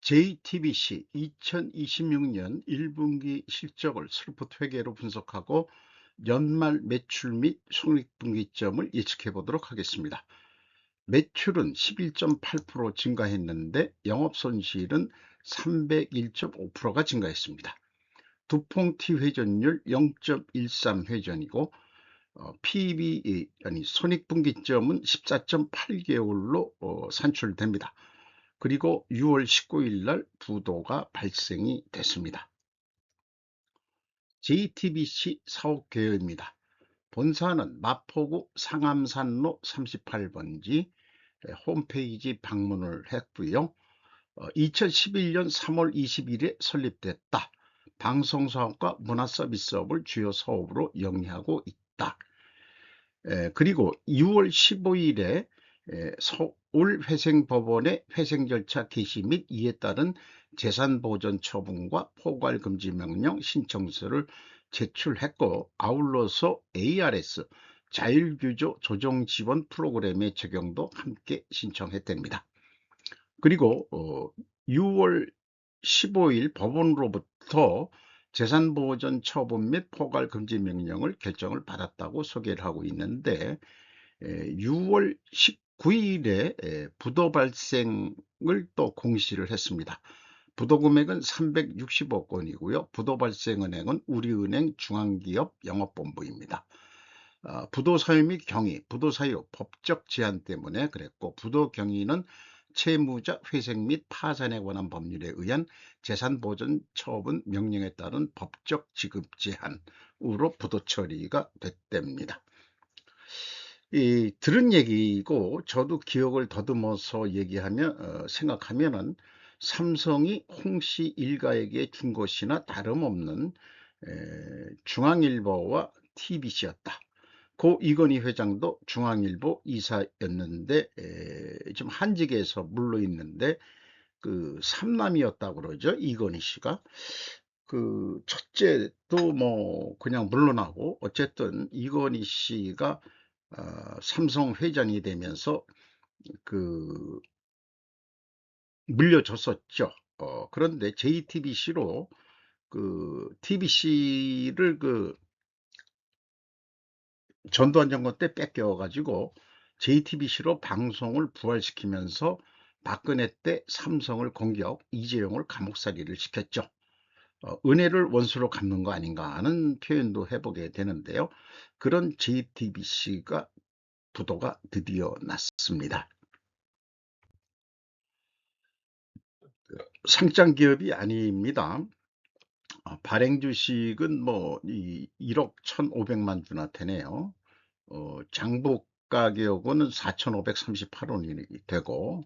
JTBC 2026년 1분기 실적을 스루프트 회계로 분석하고 연말 매출 및 손익분기점을 예측해 보도록 하겠습니다. 매출은 11.8% 증가했는데 영업손실은 301.5%가 증가했습니다. 두퐁T 회전율 0.13회전이고 손익분기점은 14.8개월로 산출됩니다. 그리고 6월 19일 날 부도가 발생이 됐습니다. JTBC 사업 개요입니다. 본사는 마포구 상암산로 38번지 홈페이지 방문을 했고요. 2011년 3월 20일에 설립됐다. 방송사업과 문화서비스업을 주요 사업으로 영위하고 있다. 그리고 6월 15일에 서울회생법원의 회생 절차 개시 및 이에 따른 재산보전 처분과 포괄금지 명령 신청서를 제출했고, 아울러서 ARS 자율규조 조정지원 프로그램의 적용도 함께 신청했답니다. 그리고 6월 15일 법원으로부터 재산보전 처분 및 포괄금지 명령을 결정을 받았다고 소개를 하고 있는데, 6월 19일에 부도 발생을 또 공시를 했습니다. 부도 금액은 360억 원이고요. 부도 발생 은행은 우리은행 중앙기업 영업본부입니다. 부도 사유 및 경위, 부도 사유 법적 제한 때문에 그랬고, 부도 경위는 채무자 회생 및 파산에 관한 법률에 의한 재산보전 처분 명령에 따른 법적 지급 제한으로 부도 처리가 됐답니다. 들은 얘기고 저도 기억을 더듬어서 얘기하면 생각하면은 삼성이 홍씨 일가에게 준 것이나 다름없는 중앙일보와 TBC였다. 고 이건희 회장도 중앙일보 이사였는데 좀 한직에서 물러 있는데 그 삼남이었다고 그러죠. 이건희 씨가. 그 첫째도 뭐 그냥 물러나고, 어쨌든 이건희 씨가 삼성 회장이 되면서 그 물려줬었죠. 그런데 JTBC로 그 TBC를 그 전두환 정권 때 뺏겨가지고 JTBC로 방송을 부활시키면서 박근혜 때 삼성을 공격, 이재용을 감옥살이를 시켰죠. 은혜를 원수로 갚는 거 아닌가 하는 표현도 해보게 되는데요. 그런 JTBC가 부도가 드디어 났습니다. 상장 기업이 아닙니다. 발행 주식은 뭐 1억 1,500만 주나 되네요. 장부 가격은 4,538원이 되고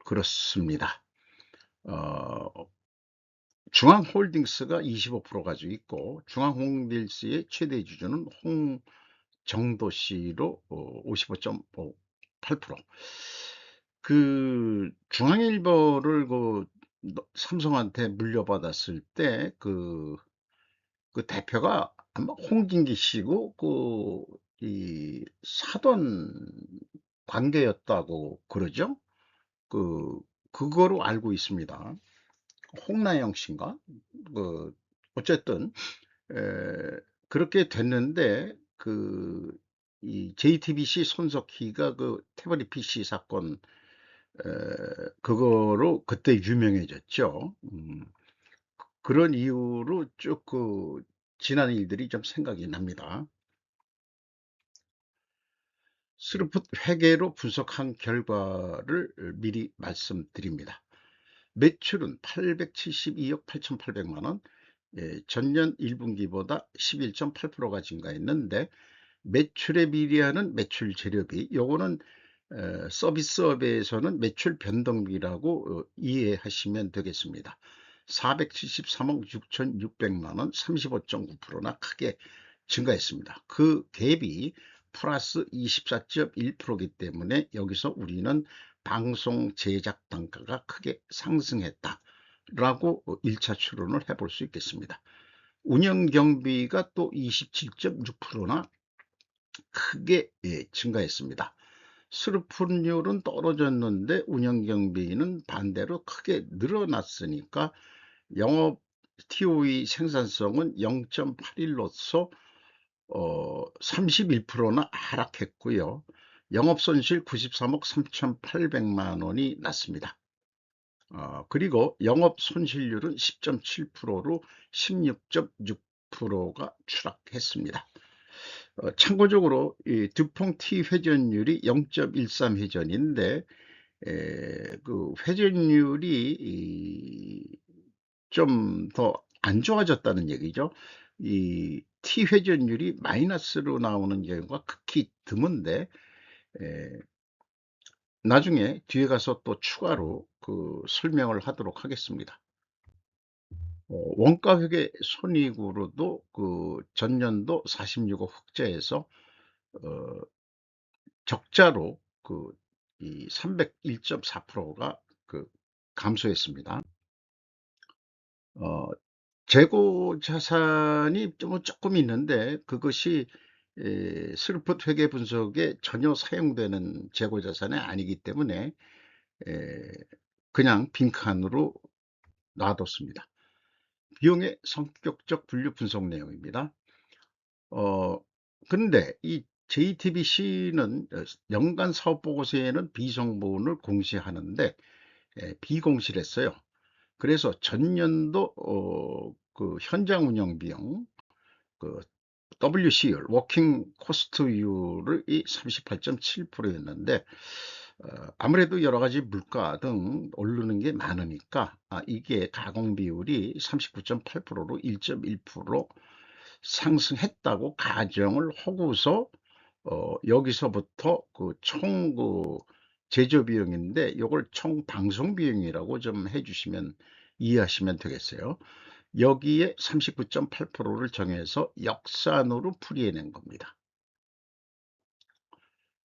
그렇습니다. 중앙홀딩스가 25% 가지고 있고, 중앙홀딩스의 최대 주주는 홍정도 씨로 55.8%. 그 중앙일보를 그 삼성한테 물려받았을 때 그 대표가 아마 홍진기 씨고 이 사돈 관계였다고 그러죠. 그거로 알고 있습니다. 홍나영 씨인가? 어쨌든 그렇게 됐는데 이 JTBC 손석희가 그 태블릿 PC 사건 그거로 그때 유명해졌죠. 그런 이유로 쭉 지난 일들이 좀 생각이 납니다. 스루프트 회계로 분석한 결과를 미리 말씀드립니다. 매출은 872억 8,800만 원, 전년 1분기보다 11.8%가 증가했는데, 매출에 비례하는 매출 재료비, 요거는 서비스업에서는 매출 변동비라고 이해하시면 되겠습니다. 473억 6,600만 원, 35.9%나 크게 증가했습니다. 그 갭이 플러스 24.1%이기 때문에 여기서 우리는 방송 제작 단가가 크게 상승했다 라고 1차 추론을 해볼 수 있겠습니다. 운영 경비가 또 27.6%나 크게 증가했습니다. 수르풋율은 떨어졌는데 운영 경비는 반대로 크게 늘어났으니까 영업 TOE 생산성은 0.81로서 31%나 하락했고요. 영업손실 93억 3,800만 원이 났습니다. 그리고 영업손실률은 10.7%로 16.6%가 추락했습니다. 참고적으로 이 듀퐁T 회전율이 0.13 회전인데 그 회전율이 좀 더 안 좋아졌다는 얘기죠. 이 T 회전율이 마이너스로 나오는 경우가 극히 드문데 에, 나중에 뒤에 가서 또 추가로 그 설명을 하도록 하겠습니다. 원가회계 손익으로도 그 전년도 46억 흑자에서 어, 적자로 그 이 301.4%가 그 감소했습니다. 어, 재고 자산이 조금 있는데 그것이 스루풋 회계 분석에 전혀 사용되는 재고 자산이 아니기 때문에 에, 그냥 빈칸으로 놔뒀습니다. 비용의 성격적 분류 분석 내용입니다. 어, 근데 이 JTBC는 연간 사업보고서에는 비성분을 공시하는데 비공시했어요. 그래서 전년도 그 현장 운영 비용, 그 WC율, 워킹 코스트율이 38.7%였는데 아무래도 여러 가지 물가 등 오르는 게 많으니까 이게 가공 비율이 39.8%로 1.1% 상승했다고 가정을 하고서 여기서부터 그 총 그 제조 비용인데 이걸 총 방송 비용이라고 좀 해주시면 이해하시면 되겠어요. 여기에 39.8%를 정해서 역산으로 풀이해낸 겁니다.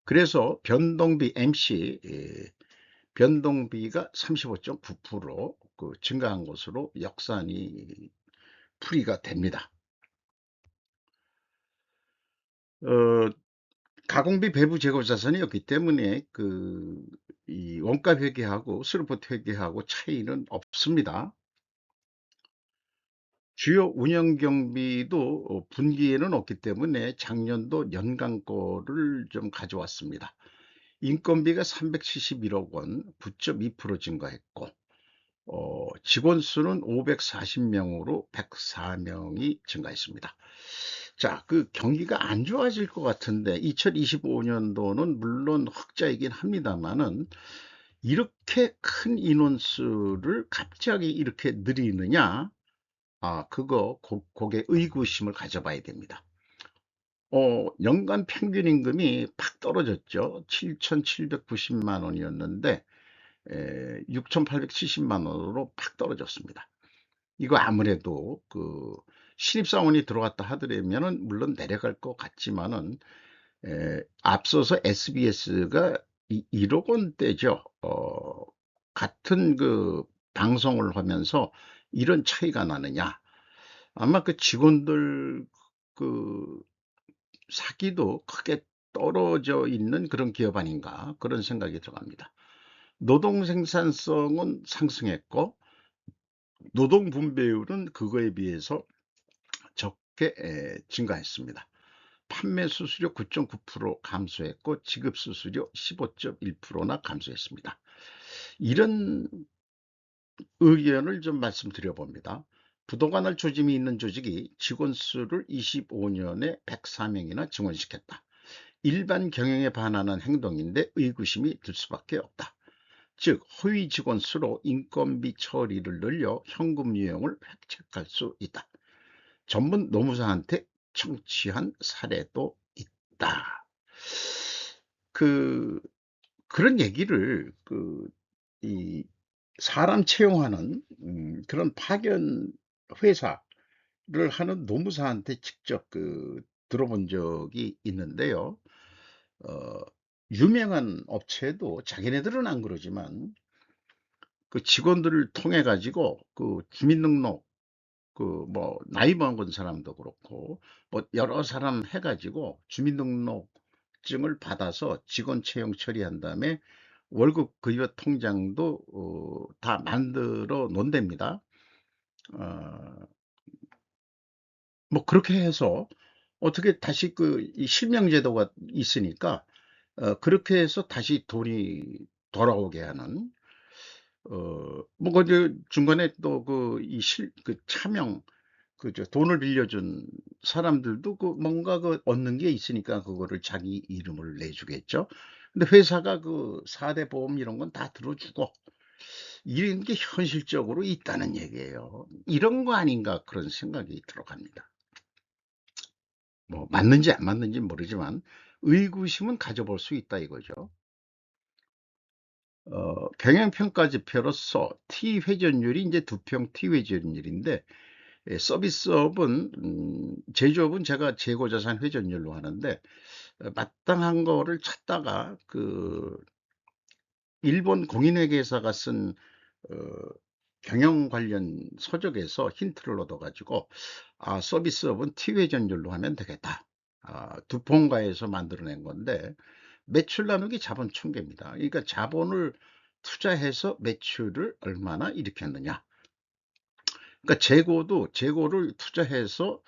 그래서 변동비 MC 변동비가 35.9% 증가한 것으로 역산이 풀이가 됩니다. 어, 가공비 배부 재고 자산이었기 때문에 이 원가 회계하고 스루포트 회계하고 차이는 없습니다. 주요 운영 경비도 분기에는 없기 때문에 작년도 연간 거를 좀 가져왔습니다. 인건비가 371억 원, 9.2% 증가했고 직원 수는 540명으로 104명이 증가했습니다. 자, 그 경기가 안 좋아질 것 같은데 2025년도는 물론 흑자이긴 합니다만은 이렇게 큰 인원수를 갑자기 이렇게 늘리느냐? 그게 의구심을 가져봐야 됩니다. 연간 평균 임금이 팍 떨어졌죠. 7,790만 원이었는데 6,870만 원으로 팍 떨어졌습니다. 이거 아무래도 그 신입사원이 들어왔다 하더라면은 물론 내려갈 것 같지만은 앞서서 SBS가 1억 원대죠. 같은 그 방송을 하면서 이런 차이가 나느냐? 아마 그 직원들 그 사기도 크게 떨어져 있는 그런 기업 아닌가 그런 생각이 들어갑니다. 노동 생산성은 상승했고 노동 분배율은 그거에 비해서 적게 증가했습니다. 판매 수수료 9.9% 감소했고 지급 수수료 15.1%나 감소했습니다. 이런 의견을 좀 말씀드려 봅니다. 부도관할 조짐이 있는 조직이 직원 수를 25년에 104명이나 증원시켰다. 일반 경영에 반하는 행동인데 의구심이 들 수밖에 없다. 즉 허위 직원 수로 인건비 처리를 늘려 현금 유용을 획책할 수 있다. 전문 노무사한테 청취한 사례도 있다. 그 그런 얘기를 이 사람 채용하는 그런 파견 회사를 하는 노무사한테 직접 들어본 적이 있는데요. 어, 유명한 업체도 자기네들은 안 그러지만 그 직원들을 통해 가지고 그 주민등록 뭐 나이 먹은 사람도 그렇고 뭐 여러 사람 해 가지고 주민등록 자격증을 받아서 직원 채용 처리한 다음에 월급 급여 통장도 다 만들어 놓는답니다. 어 뭐 그렇게 해서 어떻게 다시 이 실명제도가 있으니까 그렇게 해서 다시 돈이 돌아오게 하는, 뭐 그 중간에 또 이 차명, 돈을 빌려준 사람들도 뭔가 얻는 게 있으니까 그거를 자기 이름을 내주겠죠. 근데 회사가 4대 보험 이런 건 다 들어주고 이런 게 현실적으로 있다는 얘기예요. 이런 거 아닌가 그런 생각이 들어갑니다. 뭐 맞는지 안 맞는지 모르지만 의구심은 가져볼 수 있다 이거죠. 경영평가 지표로서 T 회전율이 이제 두평 T 회전율인데, 서비스업은 제조업은 제가 재고자산 회전율로 하는데, 마땅한 거를 찾다가 일본 공인회계사가 쓴 어, 경영 관련 서적에서 힌트를 얻어 가지고 서비스업은 T 회전율로 하면 되겠다. 두폰가에서 만들어낸 건데, 매출 나누기 자본 총계입니다. 그러니까 자본을 투자해서 매출을 얼마나 일으켰느냐. 그러니까 재고를 투자해서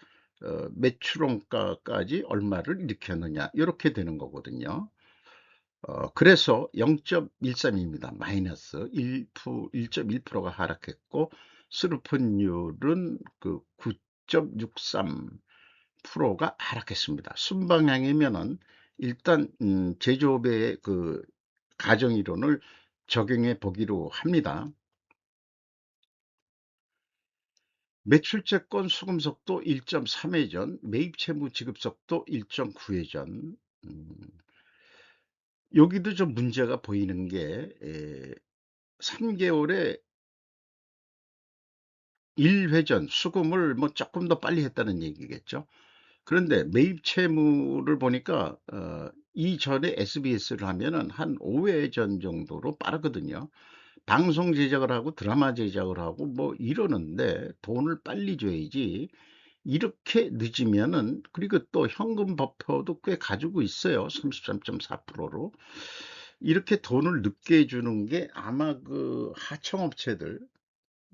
매출원가까지 얼마를 일으켰느냐 이렇게 되는 거거든요. 그래서 0.13입니다. 마이너스 1.1%가 하락했고, 수르픈율은 9.63%가 하락했습니다. 순방향이면은 일단 제조업의 가정이론을 적용해 보기로 합니다. 매출채권 수금속도 1.3회전, 매입채무 지급속도 1.9회전. 여기도 좀 문제가 보이는 게 3개월에 1회전 수금을 뭐 조금 더 빨리 했다는 얘기겠죠. 그런데 매입 채무를 보니까 이전에 SBS를 하면은 한 5회전 정도로 빠르거든요. 방송 제작을 하고 드라마 제작을 하고 뭐 이러는데 돈을 빨리 줘야지. 이렇게 늦으면은, 그리고 또 현금 버퍼도 꽤 가지고 있어요. 33.4%로. 이렇게 돈을 늦게 주는 게 아마 하청업체들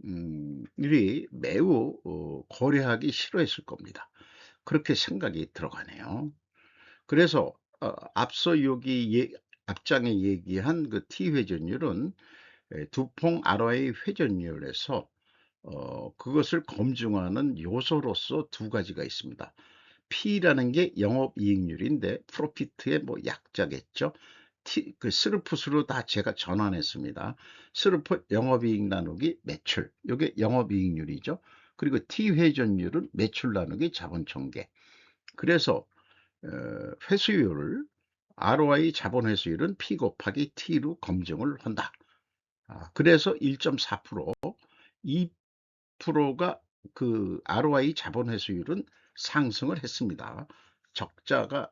이 매우 거래하기 싫어했을 겁니다. 그렇게 생각이 들어가네요. 그래서 앞서 앞장에 얘기한 T 회전율은 두퐁 ROI 회전율에서 그것을 검증하는 요소로서 두 가지가 있습니다. P라는 게 영업이익률인데 프로피트의 뭐 약자겠죠. 스르풋으로 다 제가 전환했습니다. 스르풋 영업이익 나누기 매출, 이게 영업이익률이죠. 그리고 T 회전율은 매출 나누기 자본총계. 그래서 회수율을, ROI 자본 회수율은 P 곱하기 T로 검증을 한다. 그래서 1.4%, 2%가 ROI 자본 회수율은 상승을 했습니다. 적자가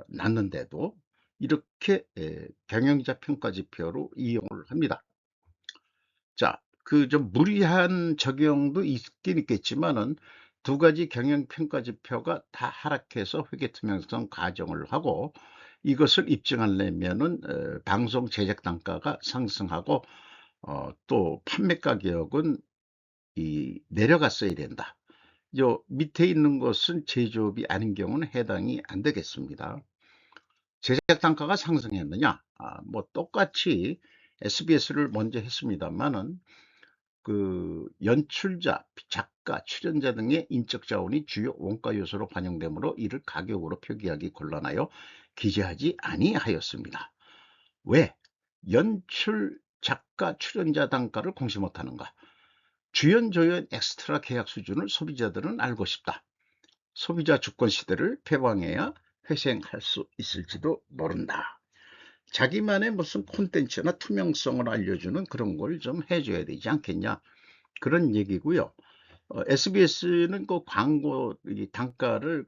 났는데도 이렇게 경영자 평가 지표로 이용을 합니다. 자, 좀 무리한 적용도 있긴 있겠지만은 두 가지 경영 평가 지표가 다 하락해서 회계 투명성 가정을 하고, 이것을 입증하려면은 방송 제작 단가가 상승하고 또 판매 가격은 내려갔어야 된다. 요 밑에 있는 것은 제조업이 아닌 경우는 해당이 안 되겠습니다. 제작 단가가 상승했느냐? 뭐 똑같이 SBS를 먼저 했습니다만은 연출자, 작가, 출연자 등의 인적 자원이 주요 원가 요소로 반영되므로 이를 가격으로 표기하기 곤란하여 기재하지 아니하였습니다. 왜? 연출, 작가, 출연자 단가를 공시 못하는가? 주연, 조연, 엑스트라 계약 수준을 소비자들은 알고 싶다. 소비자 주권 시대를 폐방해야 회생할 수 있을지도 모른다. 자기만의 무슨 콘텐츠나 투명성을 알려주는 그런 걸 좀 해줘야 되지 않겠냐, 그런 얘기고요. SBS는 광고 단가를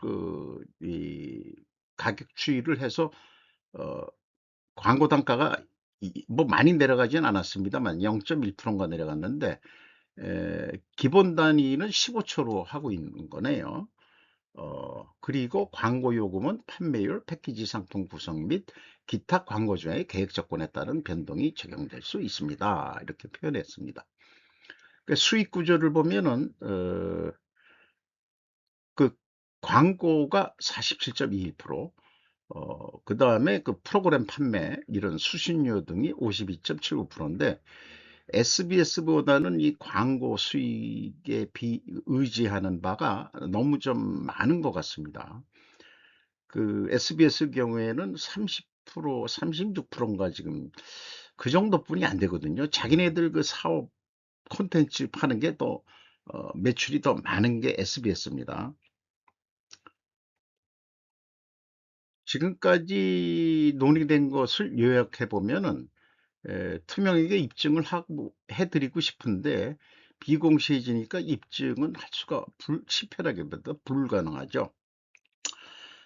가격 추이를 해서 광고 단가가 뭐 많이 내려가진 않았습니다만 0.1%가 내려갔는데, 기본 단위는 15초로 하고 있는 거네요. 그리고 광고 요금은 판매율, 패키지 상품 구성 및 기타 광고주의 계획 조건에 따른 변동이 적용될 수 있습니다. 이렇게 표현했습니다. 그 수익 구조를 보면은 그 광고가 47.21%, 그다음에 그 프로그램 판매 이런 수신료 등이 52.79%인데 SBS보다는 이 광고 수익에 의지하는 바가 너무 좀 많은 것 같습니다. 그 SBS 경우에는 30%, 36%인가 지금 그 정도뿐이 안 되거든요. 자기네들 그 사업 콘텐츠 파는 게 더 매출이 더 많은 게 SBS입니다. 지금까지 논의된 것을 요약해 보면은 투명하게 입증을 하고 해드리고 싶은데 비공시해지니까 입증은 할 수가 실패라기보다 불가능하죠.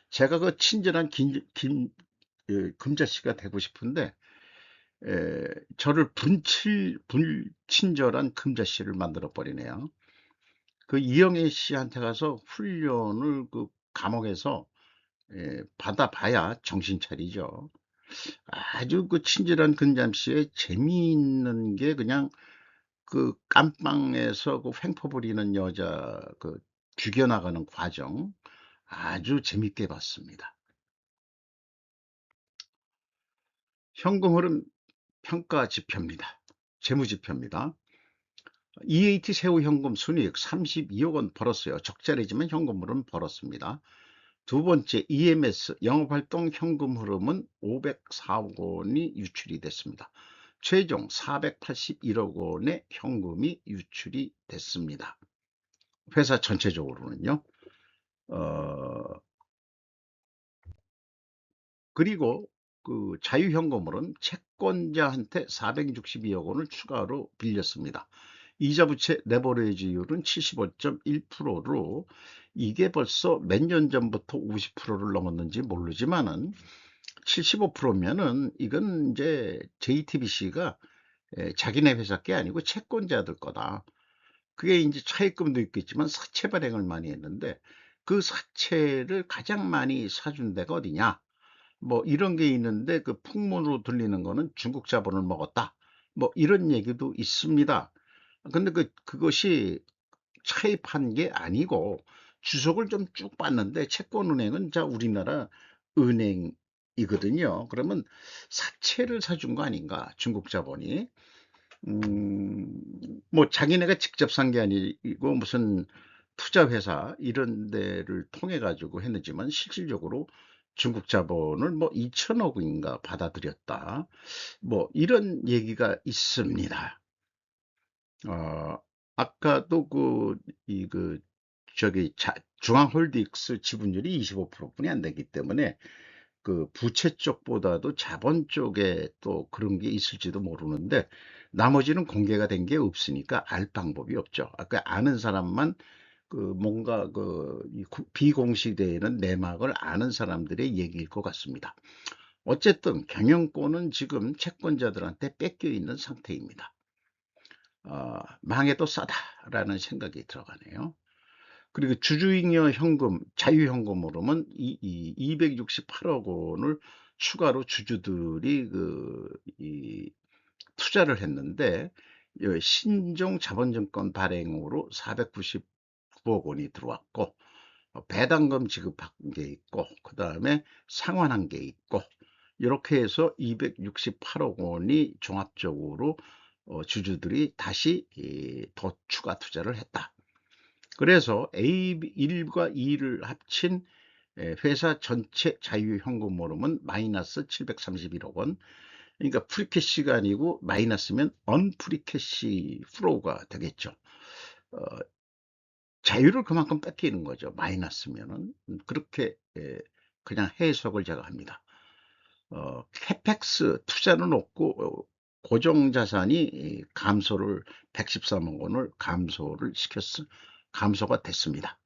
제가 그 친절한 금자씨가 되고 싶은데 저를 불친절한 금자씨를 만들어 버리네요. 그 이영애 씨한테 가서 훈련을 그 감옥에서 받아봐야 정신 차리죠. 아주 그 친절한 금잠씨의 재미있는 게 그냥 그 깜빵에서 그 횡포 부리는 여자 그 죽여나가는 과정 아주 재밌게 봤습니다. 현금 흐름 평가 지표입니다. 재무 지표입니다. EAT 새우 현금 순이익 32억 원 벌었어요. 적자리지만 현금 흐름 벌었습니다. 두 번째 EMS 영업활동 현금 흐름은 504억 원이 유출이 됐습니다. 최종 481억 원의 현금이 유출이 됐습니다. 회사 전체적으로는요. 어, 그리고 그 자유현금으로는 채권자한테 462억 원을 추가로 빌렸습니다. 이자 부채 레버리지율은 75.1%로 이게 벌써 몇 년 전부터 50%를 넘었는지 모르지만은 75%면은 이건 이제 JTBC가 자기네 회사 게 아니고 채권자들 거다. 그게 이제 차입금도 있겠지만 사채 발행을 많이 했는데 그 사채를 가장 많이 사준 데가 어디냐? 뭐 이런 게 있는데 그 풍문으로 들리는 거는 중국 자본을 먹었다. 뭐 이런 얘기도 있습니다. 근데 그것이 차입한 게 아니고 주석을 좀 쭉 봤는데 채권은행은 자 우리나라 은행이거든요. 그러면 사채를 사준 거 아닌가 중국 자본이. 뭐 자기네가 직접 산 게 아니고 무슨 투자회사 이런 데를 통해 가지고 했는지만 실질적으로 중국 자본을 뭐 2천억 인가 받아들였다. 뭐 이런 얘기가 있습니다. 어, 아까도 저기 중앙홀딩스 지분율이 25%뿐이 안 되기 때문에 그 부채 쪽보다도 자본 쪽에 또 그런 게 있을지도 모르는데 나머지는 공개가 된 게 없으니까 알 방법이 없죠. 아까 아는 사람만 그 뭔가 비공시되는 내막을 아는 사람들의 얘기일 것 같습니다. 어쨌든 경영권은 지금 채권자들한테 뺏겨 있는 상태입니다. 망해도 싸다라는 생각이 들어가네요. 그리고 주주잉여 현금, 자유현금으로는 268억 원을 추가로 주주들이 투자를 했는데 신종 자본증권 발행으로 499억 원이 들어왔고 배당금 지급한 게 있고 그 다음에 상환한 게 있고 이렇게 해서 268억 원이 종합적으로 주주들이 다시 더 추가 투자를 했다. 그래서 A1과 2를 합친 회사 전체 자유현금 흐름은 마이너스 731억 원. 그러니까 프리캐시가 아니고 마이너스면 언프리캐시 플로우가 되겠죠. 어, 자유를 그만큼 뺏기는 거죠. 마이너스면은 그렇게 그냥 해석을 제가 합니다. 캐펙스 투자는 없고 고정자산이 감소를 113억 원을 감소가 됐습니다.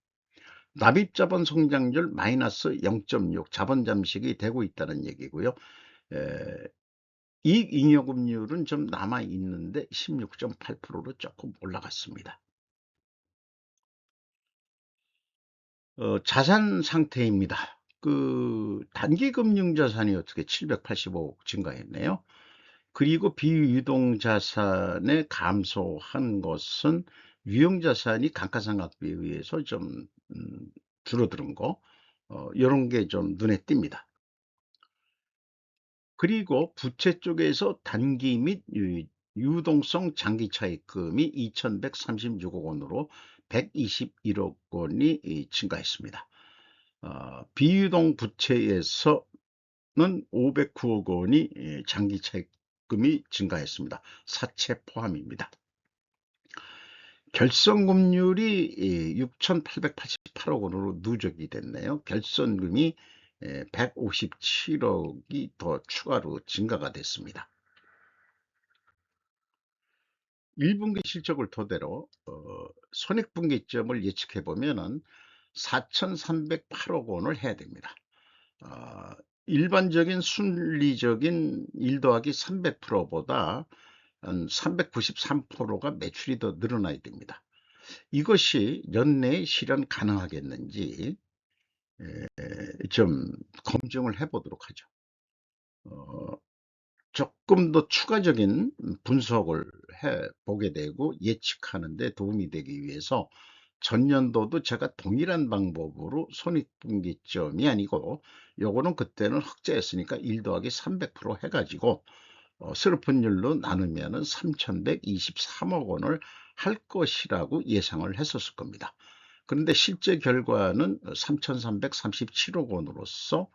납입자본 성장률 마이너스 0.6 자본 잠식이 되고 있다는 얘기고요. 에, 이익잉여금률은 좀 남아 있는데 16.8%로 조금 올라갔습니다. 자산 상태입니다. 단기 금융 자산이 어떻게 785억 증가했네요. 그리고 비유동 자산의 감소한 것은 유형 자산이 감가상각비에 의해서 좀 줄어드는 거, 이런 게 좀 눈에 띕니다. 그리고 부채 쪽에서 단기 및 유동성 장기 차입금이 2,136억 원으로 121억 원이 증가했습니다. 비유동 부채에서는 509억 원이 장기 차입금이 증가했습니다. 사채 포함입니다. 결손금률이 6,888억 원으로 누적이 됐네요. 결손금이 157억이 더 추가로 증가가 됐습니다. 1분기 실적을 토대로 손익분기점을 예측해 보면은 4,308억 원을 해야 됩니다. 일반적인 순리적인 1 더하기 300%보다 한 393%가 매출이 더 늘어나야 됩니다. 이것이 연내에 실현 가능하겠는지 좀 검증을 해보도록 하죠. 조금 더 추가적인 분석을 해보게 되고 예측하는 데 도움이 되기 위해서 전년도도 제가 동일한 방법으로 손익분기점이 아니고 요거는 그때는 흑자였으니까 1 더하기 300% 해가지고 슬픈율로 나누면 3,123억 원을 할 것이라고 예상을 했었을 겁니다. 그런데 실제 결과는 3,337억 원으로서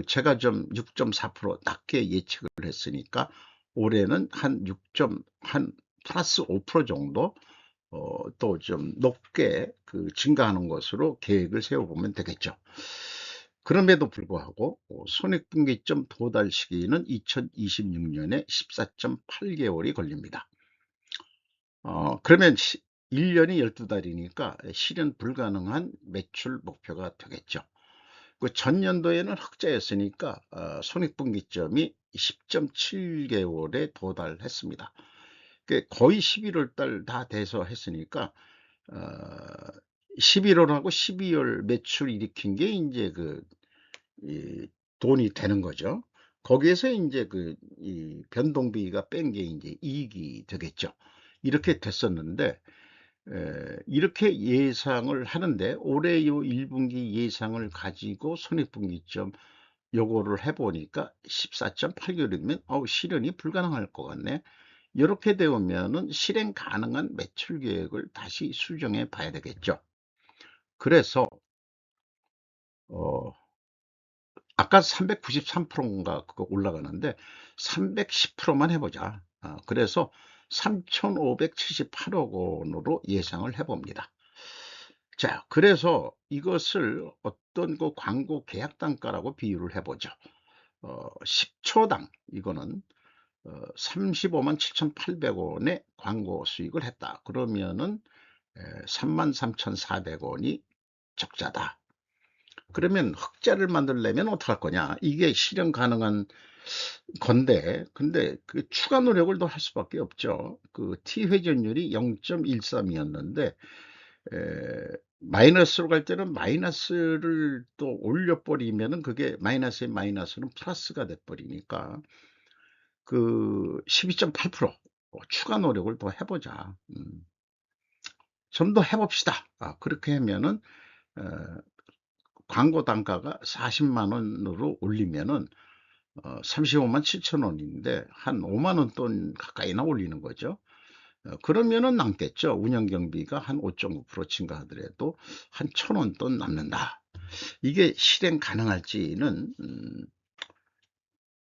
제가 좀 6.4% 낮게 예측을 했으니까 올해는 한 플러스 5% 정도 또 좀 높게 증가하는 것으로 계획을 세워보면 되겠죠. 그럼에도 불구하고 손익분기점 도달 시기는 2026년에 14.8개월이 걸립니다. 그러면 1년이 12달이니까 실현 불가능한 매출 목표가 되겠죠. 전년도에는 흑자였으니까 손익분기점이 10.7개월에 도달했습니다. 거의 11월 달 다 돼서 했으니까 11월하고 12월 매출 일으킨 게 이제 이 돈이 되는 거죠. 거기에서 이제 이 변동비가 뺀 게 이제 이익이 되겠죠. 이렇게 됐었는데 이렇게 예상을 하는데 올해 요 1분기 예상을 가지고 손익분기점 요거를 해보니까 14.8개월이면 실현이 불가능할 것 같네. 이렇게 되면은 실행 가능한 매출 계획을 다시 수정해 봐야 되겠죠. 그래서 어, 아까 393%인가 그거 올라가는데 310%만 해보자. 그래서 3,578억 원으로 예상을 해봅니다. 자, 그래서 이것을 어떤 광고 계약 단가라고 비유를 해보죠. 10초당 이거는 35만 7,800원의 광고 수익을 했다. 그러면은 33,400원이 적자다. 그러면 흑자를 만들려면 어떡할 거냐? 이게 실현 가능한 건데, 근데 추가 노력을 더 할 수밖에 없죠. T 회전율이 0.13이었는데 마이너스로 갈 때는 마이너스를 또 올려버리면은 그게 마이너스의 마이너스는 플러스가 돼버리니까 12.8% 추가 노력을 더 해보자. 좀 더 해봅시다. 그렇게 하면은 어, 광고 단가가 40만 원으로 올리면은 35만 7천 원인데 한 5만 원 돈 가까이나 올리는 거죠. 그러면은 남겠죠. 운영경비가 한 5.9% 증가하더라도 한 1,000원 돈 남는다. 이게 실행 가능할지는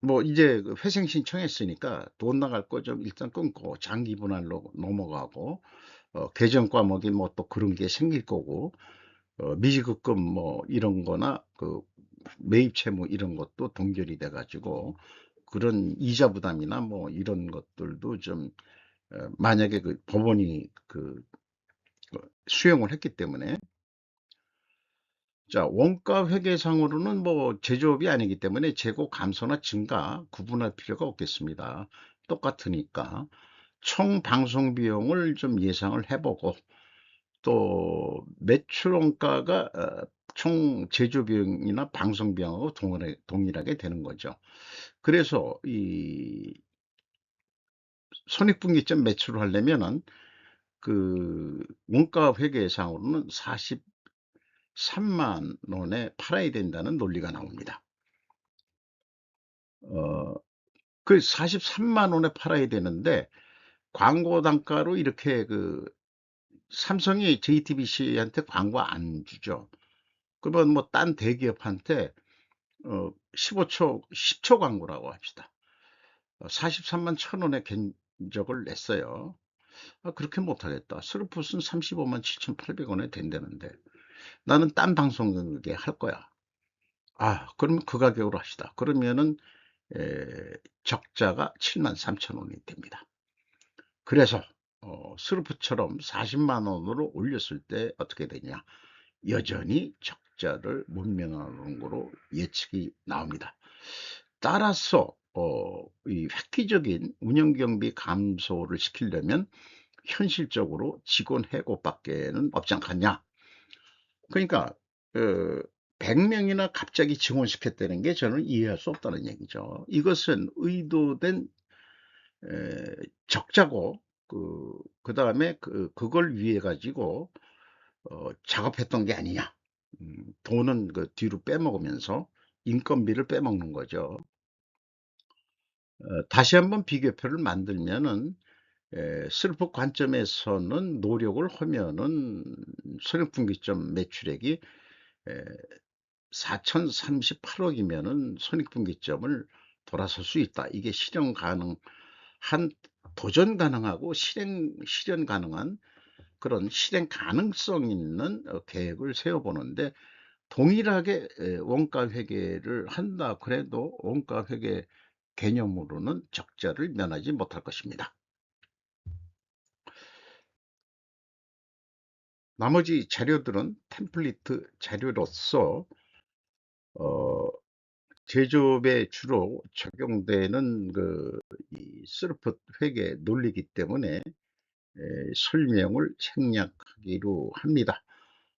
뭐 이제 회생 신청했으니까 돈 나갈 거 좀 일단 끊고 장기 분할로 넘어가고 계정 과목이 뭐 또 그런 게 생길 거고 미지급금 뭐 이런 거나 매입 채무 이런 것도 동결이 돼 가지고 그런 이자 부담이나 뭐 이런 것들도 좀 만약에 법원이 수용을 했기 때문에 자, 원가 회계상으로는 뭐 제조업이 아니기 때문에 재고 감소나 증가 구분할 필요가 없겠습니다. 똑같으니까 총 방송 비용을 좀 예상을 해보고 또 매출 원가가 총 제조 비용이나 방송 비용하고 동일하게 되는 거죠. 그래서 이 손익분기점 매출을 하려면은 그 원가 회계상으로는 43만 원에 팔아야 된다는 논리가 나옵니다. 어 그 43만 원에 팔아야 되는데 광고 단가로 이렇게 삼성이 JTBC한테 광고 안 주죠. 그러면 뭐 딴 대기업한테 15초 10초 광고라고 합시다. 43만 천 원의 견적을 냈어요. 그렇게 못하겠다. 스루풋은 35만 7,800 원에 된다는데 나는 딴 방송국에 할 거야. 그러면 그 가격으로 합시다. 그러면은 적자가 7만 3천 원이 됩니다. 그래서 스루프처럼 40만 원으로 올렸을 때 어떻게 되냐? 여전히 적자를 못 면하는 거로 예측이 나옵니다. 따라서 이 획기적인 운영 경비 감소를 시키려면 현실적으로 직원 해고밖에는 없지 않겠냐. 그러니까 그 100명이나 갑자기 증원시켰다는 게 저는 이해할 수 없다는 얘기죠. 이것은 의도된 적자고 그다음에 그걸 위해 가지고 작업했던 게 아니냐. 돈은 뒤로 빼먹으면서 인건비를 빼먹는 거죠. 다시 한번 비교표를 만들면은 슬프 관점에서는 노력을 하면은 손익분기점 매출액이 4,038억 이면은 손익분기점을 돌아설 수 있다. 이게 실현 가능한, 도전 가능하고 실현 가능한 그런 실행 가능성 있는 계획을 세워보는데, 동일하게 원가 회계를 한다 그래도 원가 회계 개념으로는 적자를 면하지 못할 것입니다. 나머지 자료들은 템플릿 자료로서 어, 제조업에 주로 적용되는 이 스루풋 회계 논리이기 때문에 설명을 생략하기로 합니다.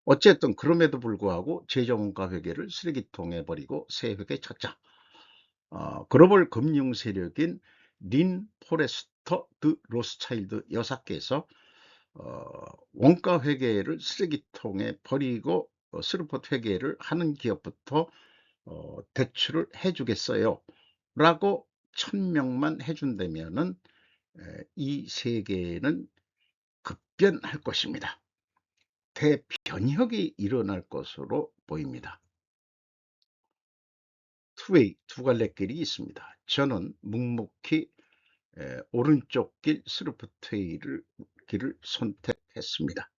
어쨌든 그럼에도 불구하고 제조원가 회계를 쓰레기통에 버리고 새 회계 찾자. 글로벌 금융 세력인 린 포레스터 드 로스차일드 여사께서 원가 회계를 쓰레기통에 버리고 스루풋 회계를 하는 기업부터 대출을 해주겠어요 라고 1000명만 해준다면은 이 세계는 급변할 것입니다. 대변혁이 일어날 것으로 보입니다. 두 갈래 길이 있습니다. 저는 묵묵히 오른쪽 길 스루프트웨이를 길을 선택했습니다.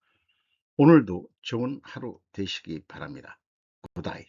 오늘도 좋은 하루 되시기 바랍니다. 굿다이.